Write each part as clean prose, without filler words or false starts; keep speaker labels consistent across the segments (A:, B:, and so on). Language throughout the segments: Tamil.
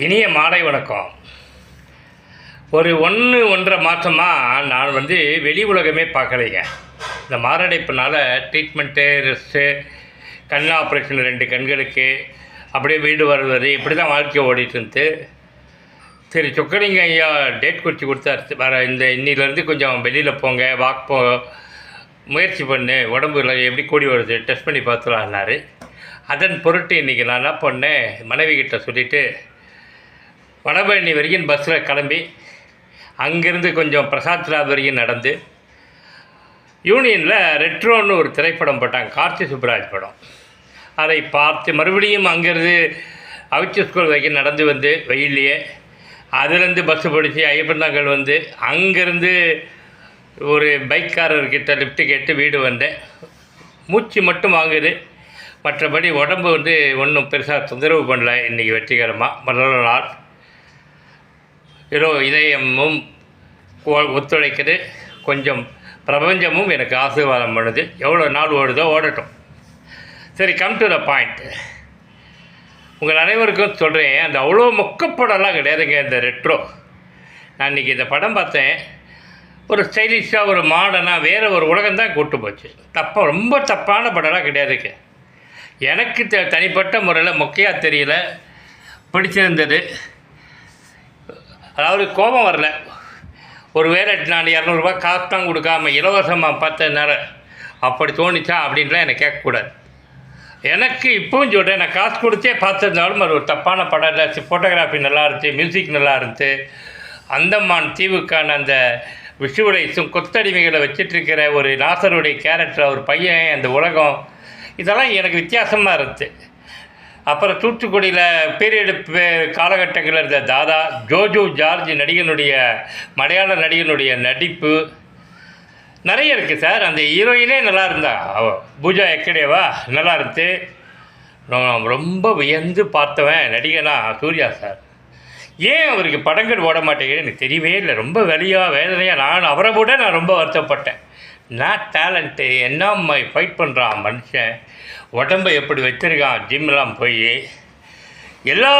A: இனிய மாலை வணக்கம். ஒரு 1-1.5 மாதமாக நான் வெளி உலகமே பார்க்கலைங்க. இந்த மாரடைப்புனால் ட்ரீட்மெண்ட்டு, ரெஸ்ட்டு, கண் ஆப்ரேஷன் 2 கண்களுக்கு, அப்படியே வீடு வருவது, இப்படி தான் வாழ்க்கை ஓடிட்டுருந்து. சரி, சொக்கலிங்க ஐயா டேட் குறித்து கொடுத்தாரு. வர இன்னிலேருந்து கொஞ்சம் வெளியில் போங்க, வாக் முயற்சி பண்ணு, உடம்புல எப்படி கூடி வருது டெஸ்ட் பண்ணி பார்த்துலான்னாரு. அதன் பொருட்டு இன்றைக்கி நான் என்ன பண்ணேன், மனைவி கிட்ட சொல்லிவிட்டு வடபழனி வரைக்கும் பஸ்ஸில் கிளம்பி அங்கேருந்து கொஞ்சம் பிரசாத் லாப் வரைக்கும் நடந்து யூனியனில் ரெட்ரோன்னு ஒரு திரைப்படம் போட்டாங்க, கார்த்தி சுப்ராஜ் படம். அதை பார்த்து மறுபடியும் அங்கேருந்து அவிச்சி ஸ்கூல் வரைக்கும் நடந்து வந்து வெயிலையே அதுலேருந்து பஸ்ஸு பிடிச்சி ஐயப்பந்தாங்கல் வந்து அங்கேருந்து ஒரு பைக்காரர்கிட்ட லிஃப்ட்டு கேட்டு வீடு வந்தேன். மூச்சு மட்டும் வாங்குது, மற்றபடி உடம்பு ஒன்றும் பெருசாக தொந்தரவு பண்ணல. இன்றைக்கி வெற்றிகரமாக முதல் நாள் ஏதோ இதயமும் ஒத்துழைக்குது, கொஞ்சம் பிரபஞ்சமும் எனக்கு ஆசீர்வாதம் பண்ணுது. எவ்வளோ நாள் ஓடுதோ ஓடட்டும். சரி, கம் டு த பாயிண்ட். உங்கள் அனைவருக்கும் சொல்கிறேன், அந்த அவ்வளோ மொக்கப்படம்லாம் கிடையாதுங்க இந்த ரெட்ரோ. நான் இன்றைக்கி இந்த படம் பார்த்தேன். ஒரு ஸ்டைலிஷாக, ஒரு மாடர்னாக, வேறு ஒரு உலகம்தான் கூட்டு போச்சு. ரொம்ப தப்பான படம்லாம் கிடையாதுங்க. எனக்கு தனிப்பட்ட முறையில் மொக்கையாக தெரியல, பிடிச்சிருந்தது. அதாவது கோபம் வரல. ஒரு வேளை நான் 200 ரூபா காசு தான் கொடுக்காம இலவசமாக பார்த்ததுனால அப்படி தோணிச்சா அப்படின்லாம் எனக்கு கேட்கக்கூடாது. எனக்கு இப்போவும் சொல்கிறேன், நான் காசு கொடுத்தே பார்த்துருந்தாலும் அது ஒரு தப்பான படம் இல்லை. ஃபோட்டோகிராஃபி நல்லா இருந்துச்சு, மியூசிக் நல்லா இருந்துச்சு. அந்தமான் தீவுக்கான அந்த விஷுவலைஸும் கொத்தடிமைகளை வச்சிட்ருக்கிற ஒரு நாசருடைய கேரக்டர், ஒரு பையன், அந்த உலகம், இதெல்லாம் எனக்கு வித்தியாசமாக இருந்துச்சு. அப்புறம் தூத்துக்குடியில் பீரியடு காலகட்டங்களில் இருந்த தாதா ஜோஜோ ஜார்ஜ் நடிகனுடைய, மலையாள நடிகனுடைய நடிப்பு நிறைய இருக்குது சார். அந்த ஹீரோயினே நல்லா இருந்தா, பூஜா எக்கடேவா நல்லா இருந்துச்சு. நான் ரொம்ப வியந்து பார்த்தவன் நடிகனா சூர்யா சார். ஏன் அவருக்கு படங்கள் ஓட மாட்டேங்குது எனக்கு தெரியவே இல்லை. ரொம்ப வேதனையாக நான் அவரை விட நான் ரொம்ப வருத்தப்பட்டேன். நான் டேலண்ட்டு என்ன ஃபைட் பண்ணுறான் மனுஷன், உடம்பை எப்படி வச்சுருக்கான், ஜிம்மெலாம் போய் எல்லா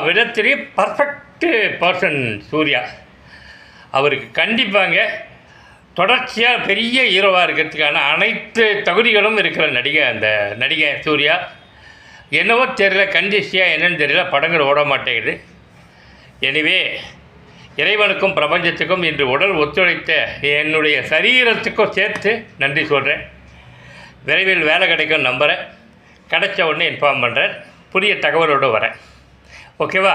A: விதத்துலேயும் பர்ஃபெக்ட்டு பர்சன் சூர்யா. அவருக்கு கண்டிப்பாங்க தொடர்ச்சியாக பெரிய ஹீரோவாக இருக்கிறதுக்கான அனைத்து தகுதிகளும் இருக்கிற அந்த நடிகை சூர்யா. என்னவோ தெரியல, கண்டிஷியாக என்னன்னு தெரியல, படங்கள் ஓட மாட்டேங்குது. எனவே இறைவனுக்கும் பிரபஞ்சத்துக்கும் இன்று உடல் ஒத்துழைத்த என்னுடைய சரீரத்துக்கும் சேர்த்து நன்றி சொல்கிறேன். விரைவில் வேலை கிடைக்கும் நம்புகிறேன். கிடைச்ச உடனே இன்ஃபார்ம் பண்ணுறேன். புதிய தகவலோடு வரேன். ஓகேவா?